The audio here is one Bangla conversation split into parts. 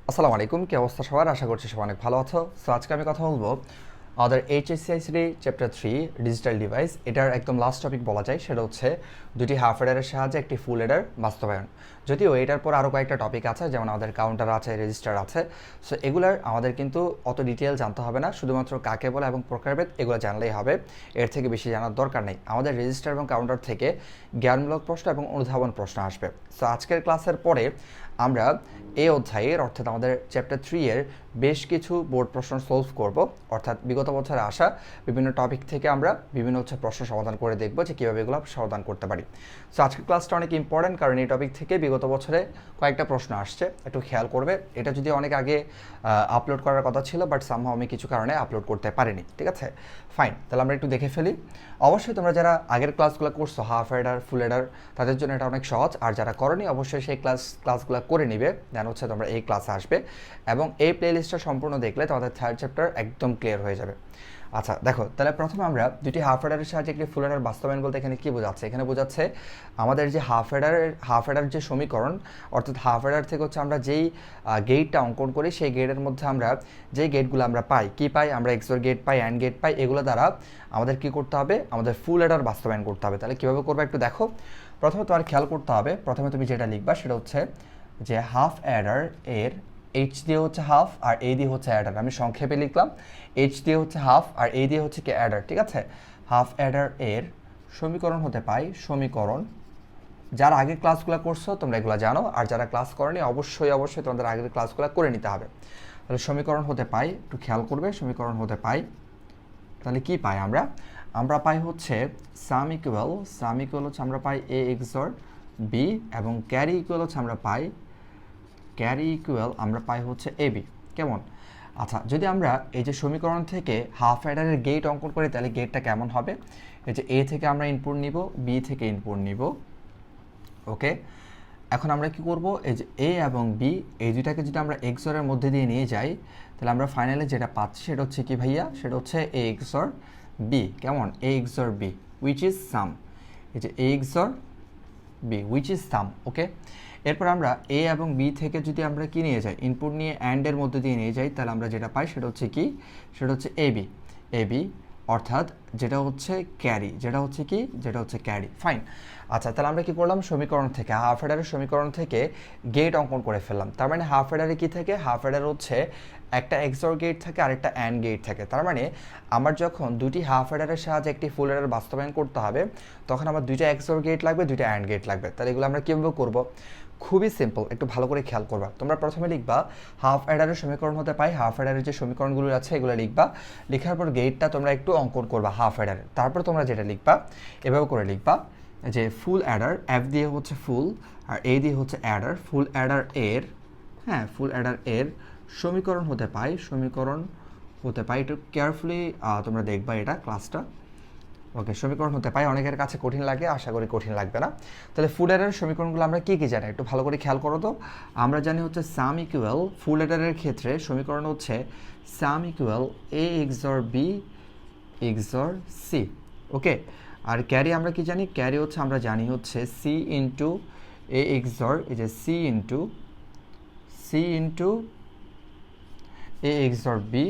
আসসালামু আলাইকুম, কি অবস্থা সবার? আশা করছি সবাই অনেক ভালো আছো। সো আজকে আমি কথা বলবো আমাদের HSC ICT chapter 3 digital device. এটার একদম লাস্ট টপিক বলা যায়, সেটা হচ্ছে দুটি হাফ এডারের সাহায্যে একটি ফুল এডার বাস্তবায়ন। যদিও এটার পর আরও কয়েকটা টপিক আছে, যেমন আমাদের কাউন্টার আছে, রেজিস্টার আছে। সো এগুলার আমাদের কিন্তু অত ডিটেল জানতে হবে না, শুধুমাত্র কাকে বলে এবং প্রকারভেদ এগুলো জানলেই হবে। এর থেকে বেশি জানার দরকার নেই। আমাদের রেজিস্টার এবং কাউন্টার থেকে জ্ঞানমূলক প্রশ্ন এবং অনুধাবন প্রশ্ন আসবে। সো আজকের ক্লাসের পরে আমরা এই অধ্যায়ের অর্থাৎ আমাদের চ্যাপ্টার 3 এর বেশ কিছু বোর্ড প্রশ্ন সলভ করব। অর্থাৎ বিগত বছরে আসা বিভিন্ন টপিক থেকে আমরা বিভিন্ন প্রশ্ন সমাধান করে দেখব যে কীভাবে এগুলো সমাধান করতে পারি। সো আজকের ক্লাসটা অনেক ইম্পর্ট্যান্ট, কারণ এই টপিক থেকে বিগত বছরে কয়েকটা প্রশ্ন আসছে, একটু খেয়াল করবে। এটা যদি অনেক আগে আপলোড করার কথা ছিল, বাট সামহাও আমি কিছু কারণে আপলোড করতে পারিনি। ঠিক আছে, ফাইন, তাহলে আমরা একটু দেখে ফেলি। অবশ্যই তোমরা যারা আগের ক্লাসগুলো করছো, হাফ এডার, ফুল এডার, তাদের জন্য এটা অনেক সহজ। আর যারা করনি, অবশ্যই সেই ক্লাসগুলো করে নিবে, দেন তোমরা এই ক্লাসে আসবে এবং এই প্লেলিস্টটা সম্পূর্ণ দেখলে তোমাদের থার্ড চ্যাপ্টার একদম ক্লিয়ার হয়ে যাবে। আচ্ছা দেখো, তাহলে প্রথমে আমরা দুটি হাফ এডারের সাহায্যে একটি ফুল এডার বাস্তবায়ন বলতে এখানে কি বোঝাচ্ছে? এখানে বোঝাচ্ছে আমাদের যে হাফ এডার যে সমীকরণ, অর্থাৎ হাফ এডার থেকে আমরা যেই গেটটা অঙ্কন করি, সেই গেটের মধ্যে আমরা যেই গেটগুলো আমরা পাই, কি পাই আমরা? এক্সর গেট পাই, অ্যান্ড গেট পাই। এগুলো দ্বারা আমাদের কি করতে হবে? আমাদের ফুল এডার বাস্তবায়ন করতে হবে। তাহলে কীভাবে করবে একটু দেখো। প্রথমে তোমার খেয়াল করতে হবে, প্রথমে তুমি যেটা লিখবা সেটা হচ্ছে যে হাফ অ্যাডার এর এইচ দিয়ে হচ্ছে হাফ আর এ দিয়ে হচ্ছে অ্যাডার। আমি সংক্ষেপে লিখলাম, এইচ দিয়ে হচ্ছে হাফ আর এ দিয়ে হচ্ছে কি অ্যাডার। ঠিক আছে, হাফ অ্যাডার এর সমীকরণ হতে পাই, সমীকরণ, যারা আগের ক্লাসগুলো করছো তোমরা এগুলো জানো, আর যারা ক্লাস করনি অবশ্যই তোমাদের আগের ক্লাসগুলো করে নিতে হবে। তাহলে সমীকরণ হতে পাই, একটু খেয়াল করবে, সমীকরণ হতে পাই, তাহলে কি পাই আমরা পাই হচ্ছে সাম ইকুয়াল হচ্ছে আমরা পাই এ এক্সর বি, এবং ক্যারি ইকুয়াল হচ্ছে আমরা পাই হচ্ছে এ বি। কেমন? আচ্ছা, যদি আমরা এই যে সমীকরণ থেকে হাফ অ্যাডারের গেট অঙ্কন করি, তাহলে গেটটা কেমন হবে? এই যে এ থেকে আমরা ইনপুট নিব, বি থেকে ইনপুট নিব। ওকে, এখন আমরা কি করব? এই যে এ এবং বি, এই দুইটাকে যদি আমরা এক্সরের মধ্যে দিয়ে নিয়ে যাই, তাহলে আমরা ফাইনালি যেটা পাচ্ছি সেটা হচ্ছে কি ভাইয়া? সেটা হচ্ছে এ এক্সর বি। কেমন? A XOR B which is sum. এই যে A XOR B which is sum. Okay, এরপর আমরা এ এবং বি থেকে যদি আমরা কি নিয়ে যাই, ইনপুট নিয়ে অ্যান্ডের মধ্যে দিয়ে নিয়ে যাই, তাহলে আমরা যেটা পাই সেটা হচ্ছে কি? সেটা হচ্ছে এ বি, অর্থাৎ যেটা হচ্ছে ক্যারি, যেটা হচ্ছে ক্যারি। ফাইন। আচ্ছা, তাহলে আমরা কি করলাম? সমীকরণ থেকে, হাফ এডারের সমীকরণ থেকে গেট অঙ্কন করে ফেললাম। তার মানে হাফ এডারে কি থাকে? হাফ এডার হচ্ছে একটা এক্সর গেট থাকে আর একটা অ্যান্ড গেট থাকে। তার মানে আমার যখন দুটি হাফ এডারের সাহায্যে একটি ফুল এডার বাস্তবায়ন করতে হবে, তখন আমার দুইটা এক্সর গেট লাগবে, দুইটা অ্যান্ড গেট লাগবে। তাহলে এগুলো আমরা কীভাবে করবো? খুবই সিম্পল, একটু ভালো করে খেয়াল করবা। তোমরা প্রথমে লিখবা হাফ অ্যাডারের সমীকরণ হতে পাই, হাফ অ্যাডারের যে সমীকরণগুলো আছে এগুলো লিখবা। লেখার পর গেটটা তোমরা একটু অঙ্কন করবা হাফ অ্যাডারের। তারপর তোমরা যেটা লিখবা, এভাবে করে লিখবা যে ফুল অ্যাডার, এফ দিয়ে হচ্ছে ফুল আর এ দিয়ে হচ্ছে অ্যাডার, ফুল অ্যাডার এর সমীকরণ হতে পাই, একটু কেয়ারফুলি তোমরা দেখবা এটা ক্লাসটা। ওকে, সমীকরণ হতে পাই, অনেকের কাছে কঠিন লাগে, আশা করি কঠিন লাগবে না। তাহলে ফুল এডারের সমীকরণগুলো আমরা কি কি জানি একটু ভালো করে খেয়াল করো তো। আমরা জানি হচ্ছে সাম ইকুয়াল, ফুল এডারের ক্ষেত্রে সমীকরণ হচ্ছে সাম ইকুয়াল এ এক্সর বি এক্সর সি। ওকে, আর ক্যারি আমরা কি জানি? ক্যারি হচ্ছে আমরা জানি হচ্ছে সি ইন্টু এ এক্সর, এই যে C into A XOR B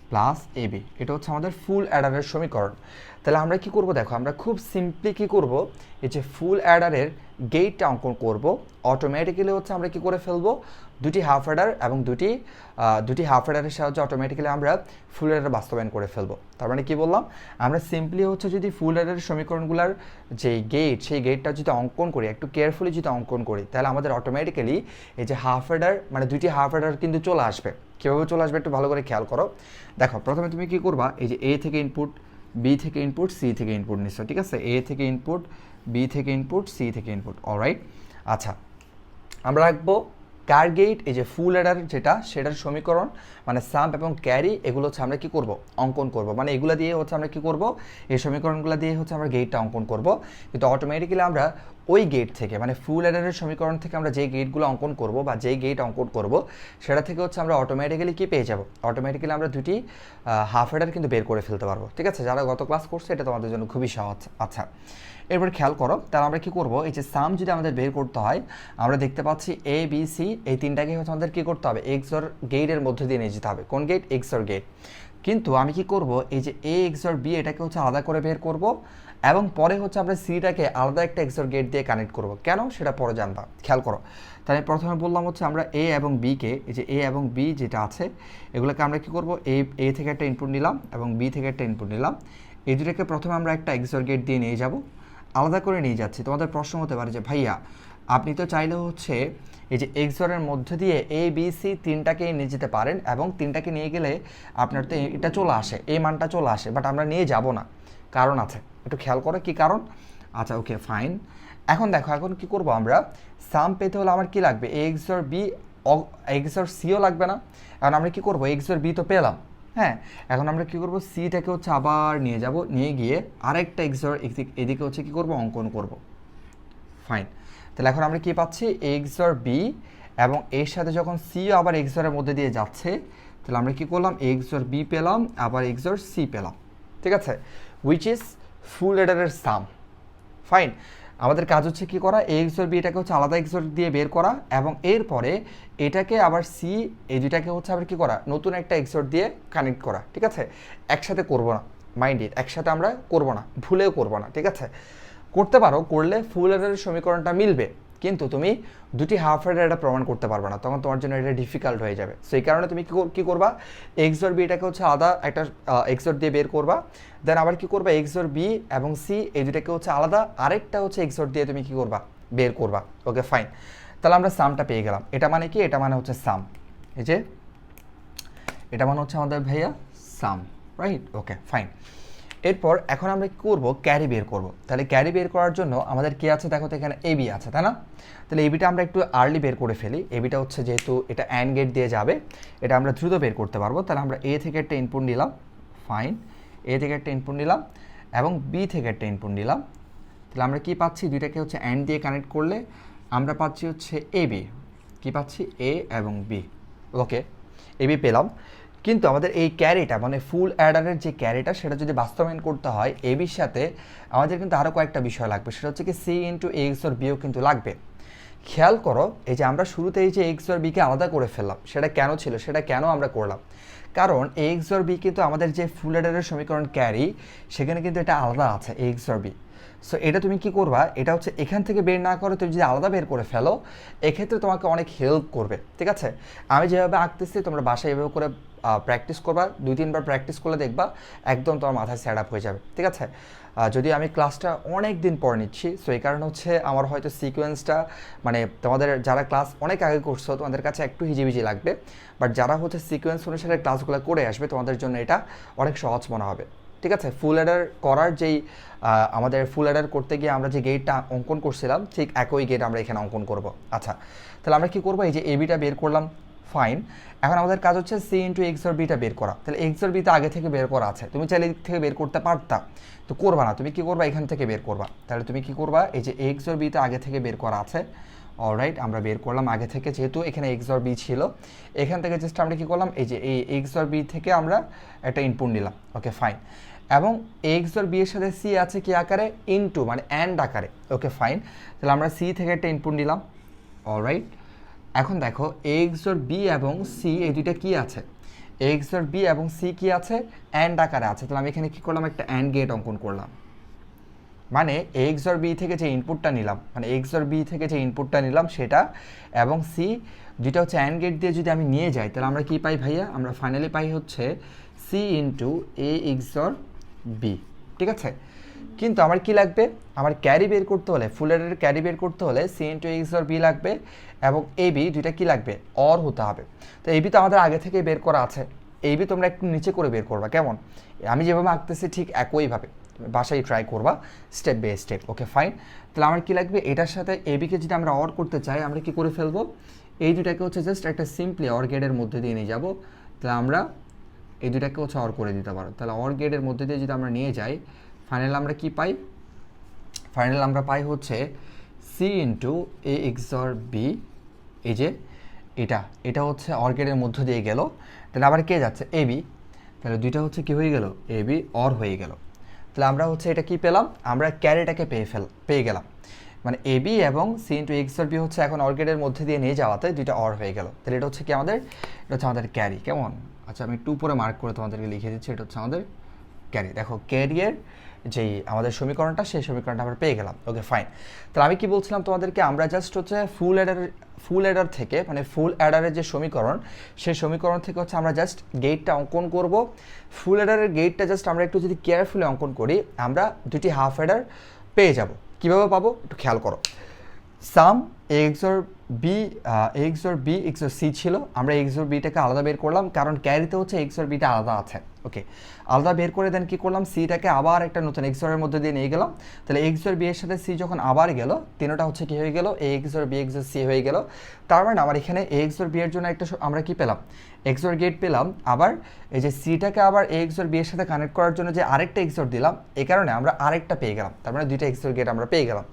plus A B. এটা হচ্ছে আমাদের ফুল অ্যাডারের সমীকরণ। তাহলে আমরা কি করব? দেখো, আমরা খুব সিম্পলি কি করব, এই যে ফুল অ্যাডারের গেটটা অঙ্কন করব। অটোমেটিক্যালি হচ্ছে আমরা কি করে ফেলবো? দুটি হাফ অ্যাডার এবং দুটি হাফ অ্যাডারের সাহায্যে অটোমেটিক্যালি আমরা ফুল অ্যাডার বাস্তবায়ন করে ফেলবো। তার মানে কি বললাম? আমরা সিম্পলি হচ্ছে যদি ফুল অ্যাডারের সমীকরণগুলোর যে গেট, সেই গেটটা যদি অঙ্কন করি, একটু কেয়ারফুলি যদি অঙ্কন করি, তাহলে আমাদের অটোমেটিক্যালি এই যে হাফ অ্যাডার, মানে দুটি হাফ অ্যাডার কিন্তু চলে আসবে। কীভাবে চলে আসবে একটু ভালো করে খেয়াল করো। দেখো, প্রথমে তুমি কি করবা? এই যে এ থেকে ইনপুট, বি থেকে ইনপুট, সি থেকে ইনপুট নিচ্ছ। ঠিক আছে, এ থেকে ইনপুট, বি থেকে ইনপুট, সি থেকে ইনপুট। অলরাইট। আচ্ছা, আমরা রাখবো কার গেট, এই যে ফুল অ্যাডার যেটা, সেটার সমীকরণ মানে সাম এবং ক্যারি, এগুলো হচ্ছে আমরা কি করব? অঙ্কন করব। মানে এগুলো দিয়ে হচ্ছে আমরা কি করব? এই সমীকরণগুলো দিয়ে হচ্ছে আমরা গেটটা অঙ্কন করব। কিন্তু অটোমেটিক্যালি আমরা ওই গেট থেকে মানে ফুল অ্যাডারের সমীকরণ থেকে আমরা যে গেটগুলো অঙ্কন করব বা যেই গেট অঙ্কন করব সেটা থেকে হচ্ছে আমরা অটোমেটিক্যালি কি পেয়ে যাব, অটোমেটিক্যালি আমরা দুটি হাফ অ্যাডার কিন্তু বের করে ফেলতে পারবো। ঠিক আছে, যারা গত ক্লাস করছে এটা তোমাদের জন্য খুবই সহজ। আচ্ছা, এরপর খেয়াল করো, তাহলে আমরা কি করব, এই যে সাম যদি আমাদের বের করতে হয়, আমরা দেখতে পাচ্ছি এ বি সি এই তিনটাকে হচ্ছে আমাদের কী করতে হবে, এক্সর গেটের মধ্যে দিয়ে নিয়ে যেতে হবে। কোন গেট? XOR gate. কিন্তু আমি কি করব, এই যে এ এক্সর বি এটাকে হচ্ছে আলাদা করে বের করব এবং পরে হচ্ছে আমরা সিটাকে আলাদা একটা এক্সর গেট দিয়ে কানেক্ট করব। কেন সেটা পরে জানবা, খেয়াল করো। তাহলে প্রথমে বললাম হচ্ছে আমরা এ এবং বিকে, এই যে এ এবং বি যেটা আছে এগুলোকে আমরা কি করব, এ থেকে একটা ইনপুট নিলাম এবং বি থেকে একটা ইনপুট নিলাম, এই দুটাকে প্রথমে আমরা একটা এক্সর গেট দিয়ে নিয়ে যাব, আলাদা করে নিয়ে যাচ্ছি। তোমাদের প্রশ্ন হতে পারে যে ভাইয়া আপনি তো চাইলে হচ্ছে এই যে এক্সরের মধ্যে দিয়ে এ বি সি তিনটাকে নিয়ে যেতে পারেন এবং তিনটাকে নিয়ে গেলে আপনার তো এটা চলে আসে, এই মানটা চলে আসে, বাট আমরা নিয়ে যাব না, কারণ আছে, একটু খেয়াল করো কি কারণ। আচ্ছা ওকে ফাইন, এখন দেখো এখন কি করব, আমরা সাম পেতে হলে আমার কি লাগবে, এ এক্সর বি এক্সর সিও লাগবে না, কারণ আমরা কি করব, এক্সর বি তো পেলাম, হ্যাঁ, এখন আমরা কী করবো, সিটাকে হচ্ছে আবার নিয়ে যাব, নিয়ে গিয়ে আরেকটা এক্সর এদিকে হচ্ছে কী করবো, অঙ্কন করব। ফাইন, তাহলে এখন আমরা কী পাচ্ছি, এক্সর বি এবং এর সাথে যখন সিও আবার এক্সরের মধ্যে দিয়ে যাচ্ছে, তাহলে আমরা কী করলাম, এক্সর বি পেলাম আবার এক্সর সি পেলাম। ঠিক আছে, উইচ ইজ ফুল অ্যাডারের সাম। ফাইন, আমাদের কাজ হচ্ছে কি করা, এ এক্সর বি এটাকে হচ্ছে আলাদা এক্সর দিয়ে বের করা এবং এরপরে এটাকে আবার সি এই দুইটাকে হচ্ছে আবার কি করা, নতুন একটা এক্সর দিয়ে কানেক্ট করা। ঠিক আছে, একসাথে করব না, মাইন্ড ইট, একসাথে আমরা করব না, ভুলেও করব না। ঠিক আছে, করতে পারো, করলে ফুল অ্যাডারের সমীকরণটা মিলবে, কিন্তু তুমি দুটি হাফ অ্যাডার এটা প্রমাণ করতে পারবে না, তখন তোমার জন্য এটা ডিফিকাল্ট হয়ে যাবে। সেই কারণে তুমি কী করবা, এক্সর বি এটাকে হচ্ছে আলাদা একটা এক্সর দিয়ে বের করবা, দেন আবার কি করবা, এক্সর বি এবং সি এই দুটাকে হচ্ছে আলাদা আরেকটা হচ্ছে এক্সর দিয়ে তুমি কি করবা, বের করবা। ওকে ফাইন, তাহলে আমরা সামটা পেয়ে গেলাম। এটা মানে কি, এটা মানে হচ্ছে সাম, এই যে এটা মানে হচ্ছে আমাদের ভাইয়া সাম, রাইট? ওকে ফাইন, এরপর এখন আমরা কি করব, ক্যারি বের করব। তাহলে ক্যারি বের করার জন্য আমাদের কি আছে, দেখো তো এখানে এবি আছে, তাই না? তাহলে এবিটা আমরা একটু আর্লি বের করে ফেলি। এবিটা হচ্ছে যেহেতু এটা অ্যান্ড গেট দিয়ে যাবে, এটা আমরা দ্রুত বের করতে পারবো। তাহলে আমরা এ থেকে একটা ইনপুট নিলাম, ফাইন, এ থেকে একটা ইনপুট নিলাম এবং বি থেকে একটা ইনপুট নিলাম। তাহলে আমরা কি পাচ্ছি, দুইটাকে হচ্ছে অ্যান্ড দিয়ে কানেক্ট করলে আমরা পাচ্ছি হচ্ছে এ বি, কী পাচ্ছি, এ এবং বি। ওকে, এবি পেলাম, কিন্তু আমাদের এই ক্যারিটা মানে ফুল অ্যাডারের যে ক্যারিটা সেটা যদি বাস্তবায়ন করতে হয় এবির সাথে, আমাদের কিন্তু আরও কয়েকটা বিষয় লাগবে, সেটা হচ্ছে কি সি ইন্টু এ এক্সর বিও কিন্তু লাগবে। খেয়াল করো, এই যে আমরা শুরুতে এই যে এক্সর বিকে আলাদা করে ফেললাম, সেটা কেন ছিল, সেটা কেন আমরা করলাম, কারণ এ এক্সর বি কিন্তু আমাদের যে ফুল অ্যাডারের সমীকরণ ক্যারি সেখানে কিন্তু এটা আলাদা আছে এ এক্সর বি। সো এটা তুমি কি করবা, এটা হচ্ছে এখান থেকে বের না করে তুমি যদি আলাদা বের করে ফেলো, এক্ষেত্রে তোমাকে অনেক হেল্প করবে। ঠিক আছে, আমি যেভাবে আঁকতেছি তোমরা বাসায় এভাবে করে প্র্যাকটিস করবা, 2-3 বার প্র্যাকটিস করলে দেখবা একদম তোমার মাথায় সেট আপ হয়ে যাবে। ঠিক আছে, যদি আমি ক্লাসটা অনেক দিন পর নিচ্ছি, সো এই কারণে হচ্ছে আমার হয়তো সিকোয়েন্সটা মানে তোমাদের যারা ক্লাস অনেক আগে করছো তোমাদের কাছে একটু হিজিবিজি লাগবে, বাট যারা হচ্ছে সিকোয়েন্স অনুসারে ক্লাসগুলো করে আসবে তোমাদের জন্য এটা অনেক সহজ মনে হবে। ঠিক আছে, ফুল অ্যাডার করার যেই আমাদের ফুল অ্যাডার করতে গিয়ে আমরা যে গেটটা অঙ্কন করছিলাম ঠিক একই গেট আমরা এখানে অঙ্কন করব। আচ্ছা, তাহলে আমরা কী করবো, এই যে এবিটা বের করলাম, ফাইন, এখন আমাদের কাজ হচ্ছে সি ইন্টু এক্সর বিটা বের করা। তাহলে এক্সর বিটা আগে থেকে বের করা আছে, তুমি চাইলে এদিক থেকে বের করতে পারতা, তো করবা না, তুমি কী করবা, এখান থেকে বের করবা। তাহলে তুমি কী করবা, এই যে এক্সর বিটা আগে থেকে বের করা আছে, অলরাইট, আমরা বের করলাম আগে থেকে, যেহেতু এখানে এক্সর বি ছিল, এখান থেকে জাস্ট আমরা কী করলাম, এই যে এই এক্সর বি থেকে আমরা একটা ইনপুট নিলাম। ওকে ফাইন, এবং এক্সর বি এর সাথে সি আছে কি আকারে, ইনটু মানে অ্যান্ড আকারে। ওকে ফাইন, তাহলে আমরা সি থেকে একটা ইনপুট নিলাম, অলরাইট। এখন দেখো এক্সর বি এবং সি এই দুইটা কি আছে, এক্সর বি এবং সি কি আছে, অ্যান্ড আকারে আছে। তাহলে আমি এখানে কি করলাম, একটা অ্যান্ড গেট অঙ্কন করলাম, মানে এক্সর বি থেকে যে ইনপুটটা নিলাম, মানে এক্সর বি থেকে যে ইনপুটটা নিলাম সেটা এবং সি দুইটা হচ্ছে অ্যান্ড গেট দিয়ে যদি আমি নিয়ে যাই, তাহলে আমরা কি পাই ভাইয়া, আমরা ফাইনালি পাই হচ্ছে সি ইন্টু এ এক্সর বি। ঠিক আছে, কিন্তু আমার কি লাগবে, আমার ক্যারি বের করতে হলে, ফুল অ্যাডারের ক্যারি বের করতে হলে সি ইন্টু এক্সর বি লাগবে এবং এ বি দুইটা কি লাগবে, অর হতে হবে। তো এবি তো আমাদের আগে থেকে বের করা আছে, এবি তোমরা একটু নিচে করে বের করবা, কেমন, আমি যেভাবে আঁকতেছি ঠিক একইভাবে বাসায় ট্রাই করবা step by step. Okay fine, তাহলে আমার কি লাগবে, এটার সাথে এবিকে যদি আমরা অর করতে চাই আমরা কি করে ফেলবো, এই দুটাকে হচ্ছে জাস্ট একটা সিম্পলি অর গেটের মধ্যে দিয়ে নিয়ে যাবো। তাহলে আমরা এই দুটাকে হচ্ছে অর করে দিতে পারো। তাহলে অর গেটের মধ্যে দিয়ে যদি আমরা নিয়ে যাই, ফাইনাল আমরা কি পাই, ফাইনাল আমরা পাই হচ্ছে সি ইন্টু এ এক্সর বি, এই যে এটা হচ্ছে অর গেটের মধ্য দিয়ে গেল, তাহলে আবার কে যাচ্ছে এ বি, তাহলে দুইটা হচ্ছে কি হয়ে গেল এ বি অর হয়ে গেল। তাহলে আমরা হচ্ছে এটা কি পেলাম, আমরা ক্যারিটাকে পেয়ে গেলাম, মানে এ বি এবং সি ইন্টু এক্সর বি হচ্ছে এখন অর গেটের মধ্যে দিয়ে নিয়ে যাওয়াতে দুইটা অর হয়ে গেল। তাহলে এটা হচ্ছে কি আমাদের, এটা হচ্ছে আমাদের ক্যারি। কেমন, আচ্ছা আমি একটু উপরে মার্ক করে তোমাদেরকে লিখে দিচ্ছি, এটা হচ্ছে আমাদের ক্যারি। দেখো ক্যারিয়ের যেই আমাদের সমীকরণটা, সেই সমীকরণটা আমরা পেয়ে গেলাম। ওকে ফাইন। তাহলে আমি কি বলছিলাম তোমাদেরকে, আমরা জাস্ট হচ্ছে ফুল অ্যাডার থেকে, মানে ফুল অ্যাডারের যে সমীকরণ, সেই সমীকরণ থেকে হচ্ছে আমরা জাস্ট গেটটা অঙ্কন করব। ফুল অ্যাডারের গেটটা জাস্ট আমরা একটু যদি কেয়ারফুলি অঙ্কন করি, আমরা দুটি হাফ অ্যাডার পেয়ে যাব। কীভাবে পাবো একটু খেয়াল করো। সাম এ এক্সর বি, এ এক্সর বি এক্সর সি ছিল, আমরা এক্সর বিটাকে আলাদা বের করলাম, কারণ ক্যারিতে হচ্ছে এক্সর বিটা আলাদা আছে। ওকে, আলাদা বের করে দেন কি করলাম, সিটাকে আবার একটা নতুন এক্সরের মধ্যে দিয়ে নিয়ে গেলাম। তাহলে এক্সর বি এর সাথে সি যখন আবার গেল, তিনটা হচ্ছে কি হয়ে গেল, এ এক্সর বি এক্সর সি হয়ে গেল। তার মানে আমার এখানে এ এক্সর বি এর জন্য একটা আমরা কি পেলাম, এক্সর গেট পেলাম। আবার এই যে সিটাকে আবার এ এক্সর বি এর সাথে কানেক্ট করার জন্য যে আরেকটা এক্সর দিলাম, এই কারণে আমরা আরেকটা পেয়ে গেলাম। তার মানে দুইটা এক্সর গেট আমরা পেয়ে গেলাম।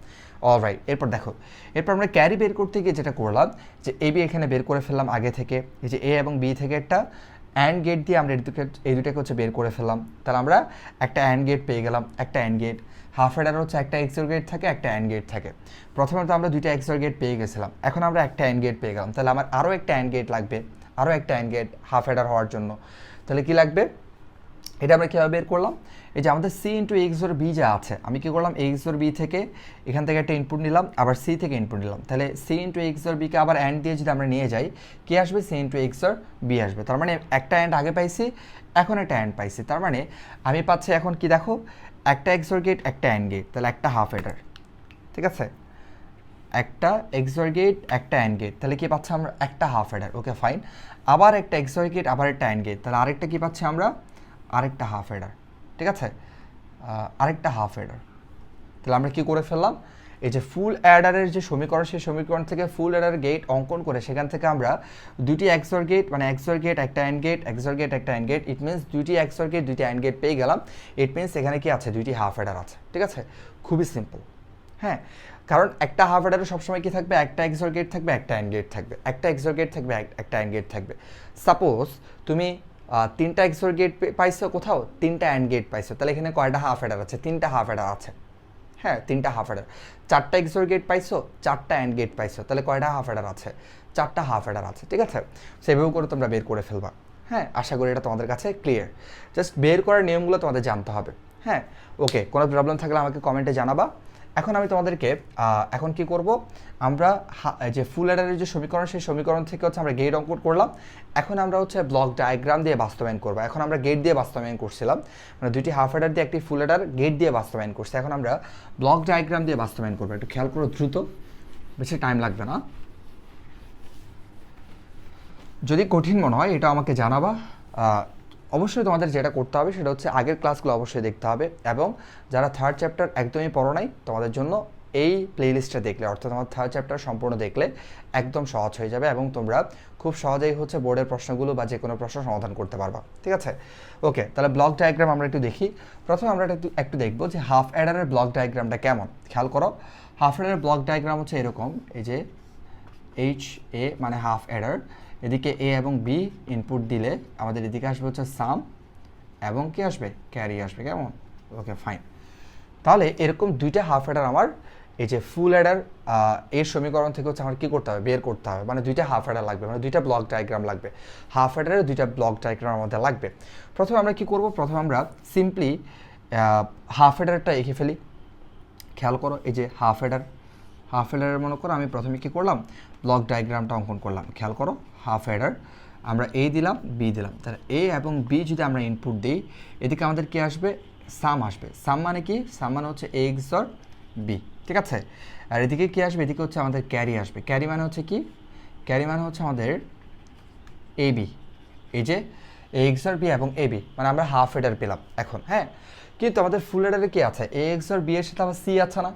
অলরাইট, এরপর দেখো, এরপর আমরা ক্যারি বের করতে গিয়ে যেটা করলাম, যে এ বি এখানে বের করে ফেললাম আগে থেকে, এই যে এ এবং বি থেকে একটা অ্যান্ড গেট দিয়ে আমরা এই দুটাকে হচ্ছে বের করে ফেললাম। তাহলে আমরা একটা অ্যান্ড গেট পেয়ে গেলাম, একটা অ্যান্ড গেট। হাফ অ্যাডার হচ্ছে একটা এক্সর গেট থাকে, একটা অ্যান্ড গেট থাকে। প্রথমে তো আমরা দুইটা এক্সর গেট পেয়ে গেছিলাম, এখন আমরা একটা অ্যান্ড গেট পেয়ে গেলাম। তাহলে আমার আরও একটা অ্যান্ড গেট লাগবে, আরও একটা অ্যান্ড গেট হাফ অ্যাডার হওয়ার জন্য। তাহলে কি লাগবে, এটা আমরা কীভাবে বের করলাম, এই যে আমাদের সি ইন্টু এক্সর বি যা আছে, আমি কী করলাম এক্সর বি থেকে এখান থেকে একটা ইনপুট নিলাম, আবার সি থেকে ইনপুট নিলাম। তাহলে সি ইন্টু এক্সর বিকে আবার অ্যান্ড দিয়ে যদি আমরা নিয়ে যাই, কি আসবে, সি ইন্টু এক্সর বি আসবে। তার মানে একটা অ্যান্ড আগে পাইছি, এখন একটা অ্যান্ড পাইছি। তার মানে আমি পাচ্ছি এখন কি দেখো, একটা এক্সর গেট, একটা অ্যান্ড গেট, তাহলে একটা হাফ অ্যাডার। ঠিক আছে, একটা এক্সর গেট, একটা অ্যান্ড গেট, তাহলে কি পাচ্ছি আমরা, একটা হাফ অ্যাডার। Okay fine. আবার একটা এক্সর গেট, আবার একটা অ্যান্ড গেট, তাহলে আরেকটা কি পাচ্ছি আমরা, আরেকটা হাফ অ্যাডার। ঠিক আছে, আরেকটা হাফ অ্যাডার। তাহলে আমরা কি করে ফেললাম, এই যে ফুল অ্যাডারের যে সমীকরণ, সেই সমীকরণ থেকে ফুল অ্যাডার গেট অঙ্কন করে সেখান থেকে আমরা দুটি এক্সর গেট, মানে এক্সর গেট একটা অ্যান্ড গেট, এক্সর গেট একটা অ্যান্ড গেট, ইট মিনস দুটি এক্সর গেট দুটি অ্যান্ড গেট পেয়ে গেলাম। ইট মিনস এখানে কি আছে, দুইটি হাফ অ্যাডার আছে। ঠিক আছে, খুবই সিম্পল। হ্যাঁ, কারণ একটা হাফ অ্যাডারে সবসময় কি থাকবে, একটা এক্সর গেট থাকবে, একটা অ্যান্ড গেট থাকবে, একটা এক্সর গেট থাকবে, একটা অ্যান্ড গেট থাকবে। সাপোজ তুমি তিনটা এক্সর গেট পাইছো, কোথাও তিনটা অ্যান্ড গেট পাইছো, তাহলে এখানে কয়টা হাফ অ্যাডার আছে, তিনটা হাফ অ্যাডার আছে। হ্যাঁ, তিনটা হাফ অ্যাডার। চারটা এক্সর গেট পাইছো, চারটা অ্যান্ড গেট পাইছো, তাহলে কয়টা হাফ অ্যাডার আছে, চারটা হাফ অ্যাডার আছে। ঠিক আছে, সেভাবে করে তোমরা বের করে ফেলবা। হ্যাঁ, আশা করি এটা তোমাদের কাছে ক্লিয়ার। জাস্ট বের করার নিয়মগুলো তোমাদের জানতে হবে। হ্যাঁ, ওকে, কোনো প্রবলেম থাকলে আমাকে কমেন্টে জানাবা। এখন আমি তোমাদেরকে এখন কি করব, আমরা যে ফুল অ্যাডারের যে সমীকরণ, সেই সমীকরণ থেকে হচ্ছে আমরা গেট অঙ্কন করলাম। এখন আমরা হচ্ছে ব্লক ডায়াগ্রাম দিয়ে বাস্তবায়ন করবো। এখন আমরা গেট দিয়ে বাস্তবায়ন করছিলাম, মানে দুইটি হাফ অ্যাডার দিয়ে একটি ফুল অ্যাডার গেট দিয়ে বাস্তবায়ন করছি। এখন আমরা ব্লক ডায়াগ্রাম দিয়ে বাস্তবায়ন করবো। একটু খেয়াল করো, দ্রুত, বেশি টাইম লাগবে না। যদি কঠিন মনে হয় এটা আমাকে জানাবা। অবশ্যই তোমাদের যেটা করতে হবে সেটা হচ্ছে আগের ক্লাসগুলো অবশ্যই দেখতে হবে, এবং যারা থার্ড চ্যাপ্টার একদমই পড়ো নাই, তোমাদের জন্য এই প্লেলিস্টটা দেখলে, অর্থাৎ আমার থার্ড চ্যাপ্টার সম্পূর্ণ দেখলে একদম সহজ হয়ে যাবে, এবং তোমরা খুব সহজেই হচ্ছে বোর্ডের প্রশ্নগুলো বা যে কোনো প্রশ্ন সমাধান করতে পারবা। ঠিক আছে, ওকে, তাহলে ব্লক ডায়াগ্রাম আমরা একটু দেখি। প্রথমে আমরা একটু দেখবো যে হাফ অ্যাডারের ব্লক ডায়াগ্রামটা কেমন। খেয়াল করো, হাফ অ্যাডারের ব্লক ডায়াগ্রাম হচ্ছে এরকম, এই যে এইচ এ মানে হাফ অ্যাডার, এদিকে এ এবং বি ইনপুট দিলে আমাদের এদিকে আসবে হচ্ছে সাম, এবং কি আসবে, ক্যারি আসবে। কেমন, ওকে ফাইন। তাহলে এরকম দুইটা হাফ অ্যাডার আমার এই যে ফুল অ্যাডার এর সমীকরণ থেকে হচ্ছে আমার কী করতে হবে, বের করতে হবে। মানে দুইটা হাফ অ্যাডার লাগবে, মানে দুইটা ব্লক ডায়াগ্রাম লাগবে। হাফ অ্যাডারের দুইটা ব্লক ডায়াগ্রাম আমাদের লাগবে। প্রথমে আমরা কি করব, প্রথমে আমরা সিম্পলি হাফ অ্যাডারটা এঁকে ফেলি। খেয়াল করো, এই যে হাফ অ্যাডারের মনে করো আমি প্রথমে কী করলাম, ব্লক ডায়াগ্রামটা অঙ্কন করলাম। খেয়াল করো, হাফ অ্যাডার আমরা এ দিলাম, বি দিলাম। তাহলে এ এবং বি যদি আমরা ইনপুট দিই, এদিকে আমাদের কী আসবে, সাম আসবে। সাম মানে কি, সাম মানে হচ্ছে এ এক্সর বি। ঠিক আছে, আর এদিকে কী আসবে, এদিকে হচ্ছে আমাদের ক্যারি আসবে। ক্যারি মানে হচ্ছে কি, ক্যারি মানে হচ্ছে আমাদের এ বি। এই যে এ এক্সর বি এবং এ বি, মানে আমরা হাফ অ্যাডার পেলাম এখন। হ্যাঁ, কিন্তু আমাদের ফুল অ্যাডারে কী আছে, এ এক্সর বি এর সাথে আমার সি আছে না,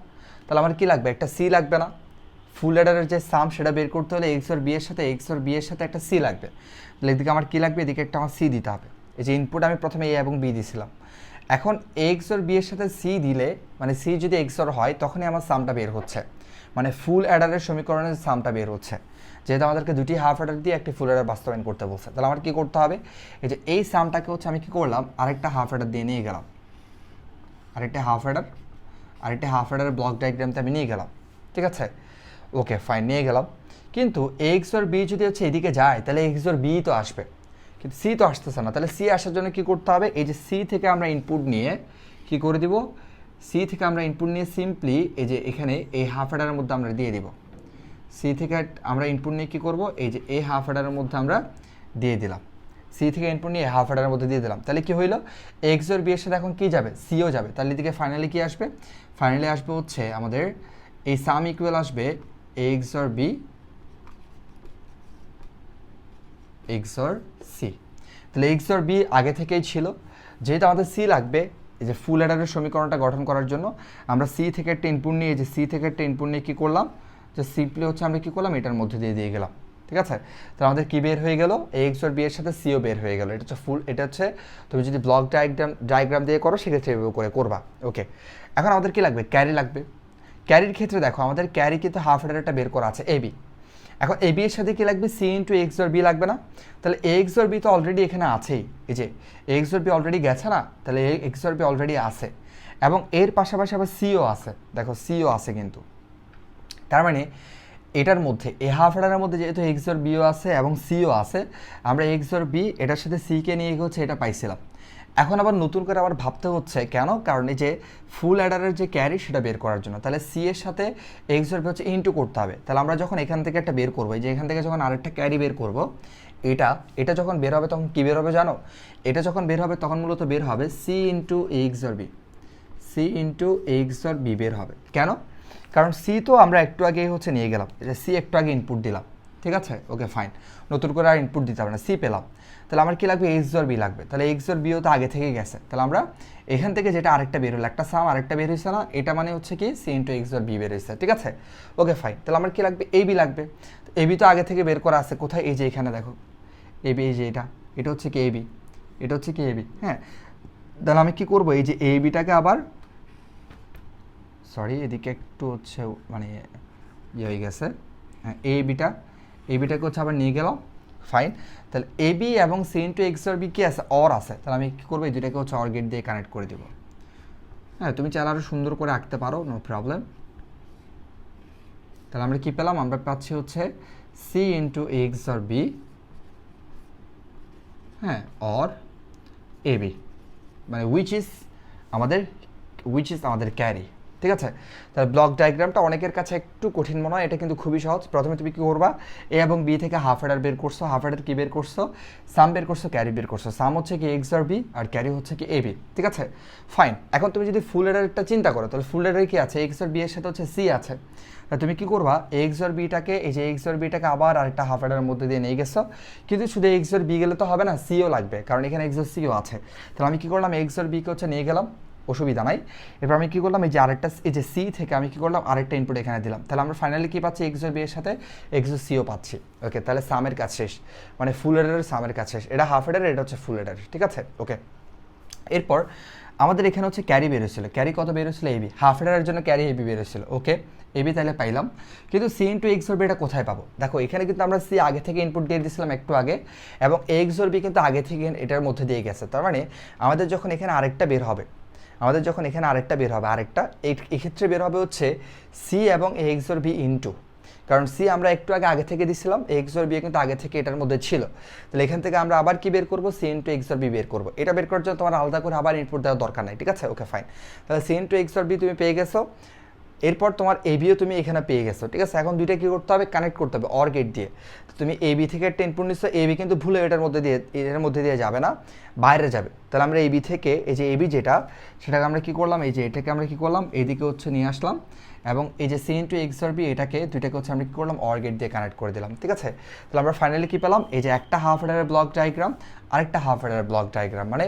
তাহলে আমার কী লাগবে, একটা সি লাগবে না। ফুল অ্যাডারের যে সাম সেটা বের করতে হলে এক্সর বি এর সাথে একটা সি লাগবে। তাহলে এদিকে আমার কী লাগবে, এদিকে একটা আমার সি দিতে হবে। এই যে ইনপুট আমি প্রথমে এ এবং বি দিয়েছিলাম, এখন এক্সর বি এর সাথে সি দিলে, মানে সি যদি এক্সর হয় তখনই আমার সামটা বের হচ্ছে। মানে ফুল অ্যাডারের সমীকরণের সামটা বের হচ্ছে, যেহেতু আমাদেরকে দুটি হাফ অ্যাডার দিয়ে একটি ফুল অ্যাডার বাস্তবায়ন করতে বলছে। তাহলে আমার কী করতে হবে, এই যে এই সামটাকে হচ্ছে আমি কী করলাম, আরেকটা হাফ অ্যাডার দিয়ে নিয়ে গেলাম, আরেকটা হাফ অ্যাডারের ব্লক ডায়াগ্রামতে আমি নিয়ে গেলাম, ঠিক আছে। ওকে ফাইন, নিয়ে গেলাম। কিন্তু এক্স অর বি যদি হচ্ছে এদিকে যায় তাহলে এক্স অর বি তো আসবে, কিন্তু সি তো আসতেছে না। তাহলে সি আসার জন্য কী করতে হবে, এই যে সি থেকে আমরা ইনপুট নিয়ে কী করে দিব, সি থেকে আমরা ইনপুট নিয়ে সিম্পলি এই যে এখানে এই হাফ অ্যাডারের মধ্যে আমরা দিয়ে দিব। সি থেকে আমরা ইনপুট নিয়ে কী করবো, এই যে এই হাফ অ্যাডারের মধ্যে আমরা দিয়ে দিলাম, সি থেকে ইনপুট নিয়ে হাফ অ্যাডারের মধ্যে দিয়ে দিলাম। তাহলে কী হইলো, এক্স অর বি এর সাথে এখন কী যাবে, সিও যাবে। তাহলে এদিকে ফাইনালি কী আসবে, ফাইনালি আসবে হচ্ছে আমাদের এই সাম ইকুয়াল আসবে X or B X or C. তাহলে এক্স অর বি আগে থেকেই ছিল, যেহেতু আমাদের সি লাগবে এই যে ফুল অ্যাডারের সমীকরণটা গঠন করার জন্য, আমরা সি থেকে একটা ইনপুট নিয়ে, এই যে সি থেকে একটা ইনপুট নিয়ে কী করলাম, যে সিম্পলি হচ্ছে আমরা কী করলাম, এটার মধ্যে দিয়ে গেলাম, ঠিক আছে। তাহলে আমাদের কী বের হয়ে গেল, এক্স অর বি এর সাথে সিও বের হয়ে গেল। এটা হচ্ছে ফুল, এটা হচ্ছে তুমি যদি ব্লক ডায়াগ্রাম দিয়ে করো সেক্ষেত্রে এভাবে করে করবা। ওকে, এখন আমাদের কী লাগবে, ক্যারি লাগবে। ক্যারির ক্ষেত্রে দেখো আমাদের ক্যারি কিন্তু হাফ অ্যাডারটা বের করা আছে এবি। এখন এ বি এর সাথে কী লাগবে, C into X or B লাগবে না? তাহলে এক্স অর বি তো অলরেডি এখানে আছেই, এই যে এক্স অর বি অলরেডি গেছে না, তাহলে এক্স অর বি অলরেডি আছে, এবং এর পাশাপাশি আবার সিও আছে, দেখো সিও আছে কিন্তু। তার মানে এটার মধ্যে এই হাফ অ্যাডারের মধ্যে যেহেতু এক্স অর বিও আছে এবং সিও আছে, আমরা এক্স অর বি এটার সাথে সিকে নিয়ে হচ্ছে এটা পাইছিলাম। এখন আবার নতুন করে আবার ভাবতে হচ্ছে কেন, কারণ এই যে ফুল অ্যাডারের যে ক্যারি সেটা বের করার জন্য। তাহলে সি এর সাথে এক্স অর বি হচ্ছে ইনটু করতে হবে। তাহলে আমরা যখন এখান থেকে একটা বের করবো, যে এখান থেকে যখন আরেকটা ক্যারি বের করব, এটা যখন বের হবে তখন কী বের হবে জানো, এটা যখন বের হবে তখন মূলত বের হবে C into X or B, C into X or B বের হবে। কেন, কারণ সি তো আমরা একটু আগে হচ্ছে নিয়ে গেলাম, যে সি একটু আগে ইনপুট দিলাম, ঠিক আছে। ওকে ফাইন, নতুন করে আর ইনপুট দিতে হবে না, সি পেলাম। তাহলে আমার কী লাগবে, এক্স অর বি লাগবে। তাহলে এক্স অর বিও তো আগে থেকে গেছে, তাহলে আমরা এখান থেকে যেটা আরেকটা বের হলো, একটা সাম আরেকটা বের হয়েছে না, এটা মানে হচ্ছে কি C into X or B বের হয়েছে, ঠিক আছে। ওকে ফাইন, তাহলে আমার কী লাগবে, এ বি লাগবে। এ বি তো আগে থেকে বের করা আছে, কোথায়, এই যে এখানে দেখো এ বি, এই যে এটা হচ্ছে কি এ বি, এটা হচ্ছে কি এ বি, হ্যাঁ। তাহলে আমি কী করবো, এই যে এ বিটাকে আবার, সরি এদিকে একটু হচ্ছে মানে ইয়ে হয়ে গেছে, হ্যাঁ এ বিটাকে হচ্ছে আবার নিয়ে গেলাম, ফাইন। তাহলে এ বি এবং C into X or B কী আছে, অর আছে। তাহলে আমি কী করবো, এই দুটাকে হচ্ছে অর গেট দিয়ে কানেক্ট করে দেবো। হ্যাঁ তুমি চাইলে আরও সুন্দর করে আঁকতে পারো, নো প্রবলেম। তাহলে আমরা কী পেলাম, আমরা পাচ্ছি হচ্ছে C into X or B, হ্যাঁ অর এ বি, মানে উইচ ইজ আমাদের ক্যারি, ঠিক আছে। তাহলে ব্লক ডায়াগ্রামটা অনেকের কাছে একটু কঠিন মনে হয়, এটা কিন্তু খুবই সহজ। প্রথমে তুমি কী করবা, এ এবং বি থেকে হাফ অ্যাডার বের করছো, হাফ অ্যাডার কী বের করছো, সাম বের করছো, ক্যারি বের করছো। সাম হচ্ছে কি এক্স আর বি, আর ক্যারি হচ্ছে কি এ বি, ঠিক আছে ফাইন। এখন তুমি যদি ফুল অ্যাডারটা চিন্তা করো, তাহলে ফুল অ্যাডারে কী আছে, এক্স আর বি এর সাথে হচ্ছে সি আছে। তা তুমি কী করবা, এক্স আর বিটাকে, এই যে এক্স আর বিটাকে আবার আরেকটা হাফ অ্যাডারের মধ্যে দিয়ে নিয়ে গেছো, কিন্তু শুধু এক্স আর বি গেলে তো হবে না, সিও লাগবে, কারণ এখানে এক্স আর সিও আছে। তাহলে আমি কী করলাম, এক্স আর বিকে হচ্ছে নিয়ে গেলাম, অসুবিধা নাই। এরপর আমি কী করলাম, এই যে আরেকটা, এই যে সি থেকে আমি কী করলাম, আরেকটা ইনপুট এখানে দিলাম। তাহলে আমরা ফাইনালি কী পাচ্ছি, এক্স আর বি এর সাথে এক্স আর সিও পাচ্ছি। ওকে, তাহলে সামের কাজ শেষ, মানে ফুল অ্যাডারের সামের কাজ শেষ। এটা হাফ অ্যাডার, এটা হচ্ছে ফুল অ্যাডার, ঠিক আছে। ওকে, এরপর আমাদের এখানে হচ্ছে ক্যারি বেরোচ্ছিল, ক্যারি কত বেরোচ্ছিল, এবি, হাফ অ্যাডারের জন্য ক্যারি এবি বেরোচ্ছিল। ওকে, এবি তাহলে পাইলাম, কিন্তু C into X or B এটা কোথায় পাবো, দেখো এখানে কিন্তু আমরা সি আগে থেকে ইনপুট দিয়ে দিয়েছিলাম একটু আগে, এবং এক্স অর বি কিন্তু আগে থেকে এটার মধ্যে দিয়ে গেছে। তার মানে আমাদের যখন এখানে আরেকটা বের হবে, আরেকটা এক্ষেত্রে বের হবে হচ্ছে সি এবং এক্স অর বি ইন্টু, কারণ সি আমরা একটু আগে থেকে দিছিলাম, এক্স অর বি কিন্তু আগে থেকে এটার মধ্যে ছিল। তাহলে এখান থেকে আমরা আবার কি বের করবো, C into X or B বের করবো। এটা বের করার জন্য তোমার আলাদা করে আবার ইনপুট দেওয়ার দরকার নাই, ঠিক আছে। ওকে ফাইন, তাহলে C into X or B তুমি পেয়ে গেছো। এরপর তোমার এবিও তুমি এখানে পেয়ে গেছো, ঠিক আছে। এখন দুইটা কী করতে হবে, কানেক্ট করতে হবে অর গেট দিয়ে। তুমি এবি থেকে একটা ইনপুট নিচ্ছ, এবি কিন্তু ভুলে এর মধ্যে দিয়ে যাবে না, বাইরে যাবে। তাহলে আমরা এবি থেকে, এই যে এবি যেটা, সেটাকে আমরা কী করলাম, এই যে এটাকে আমরা কী করলাম, এইদিকে হচ্ছে নিয়ে আসলাম, এবং এই যে সি ইন্টু এক্স আর বি এটাকে দুইটাকে হচ্ছে আমরা কী করলাম, অর গেট দিয়ে কানেক্ট করে দিলাম, ঠিক আছে। তাহলে আমরা ফাইনালি কী পেলাম, এই যে একটা হাফ অ্যাডারের ব্লক ডায়াগ্রাম, আরেকটা হাফ অ্যাডারের ব্লক ডায়াগ্রাম, মানে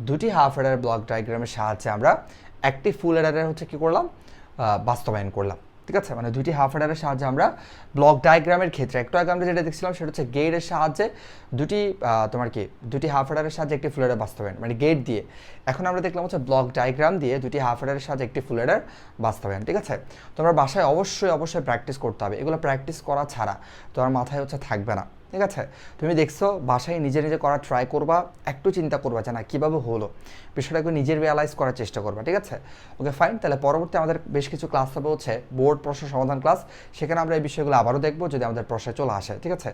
দুটি হাফ অ্যাডারের ব্লক ডায়াগ্রামের সাহায্যে আমরা একটি ফুল অ্যাডারের হচ্ছে কী করলাম, বাস্তবায়ন করলাম, ঠিক আছে, মানে দুইটি হাফ অ্যাডারের সাহায্যে আমরা ব্লক ডায়াগ্রামের ক্ষেত্রে একটু আগে আমরা যেটা দেখছিলাম সেটা হচ্ছে গেটের সাহায্যে দুটি হাফ অ্যাডারের সাহায্যে একটি ফুল অ্যাডার বাস্তবায়ন, মানে গেট দিয়ে। এখন আমরা দেখলাম হচ্ছে ব্লক ডায়াগ্রাম দিয়ে দুটি হাফ অ্যাডারের সাহায্যে একটি ফুল অ্যাডার বাস্তবায়ন। ঠিক আছে, তোমরা বাসায় অবশ্যই প্র্যাকটিস করতে হবে, এগুলো প্র্যাকটিস করা ছাড়া তোমার মাথায় হচ্ছে থাকবে না। ঠিক আছে, তুমি দেখছো বাসায় নিজে নিজে করা ট্রাই করবা, একটু চিন্তা করবা যে না কীভাবে হলো, বিষয়টা একটু নিজের রিয়ালাইজ করার চেষ্টা করবা। ঠিক আছে, ওকে ফাইন। তাহলে পরবর্তী আমাদের বেশ কিছু ক্লাস হবে হচ্ছে বোর্ড প্রশ্ন সমাধান ক্লাস, সেখানে আমরা এই বিষয়গুলো আবারও দেখবো যদি আমাদের প্রশ্নে চলে আসে। ঠিক আছে।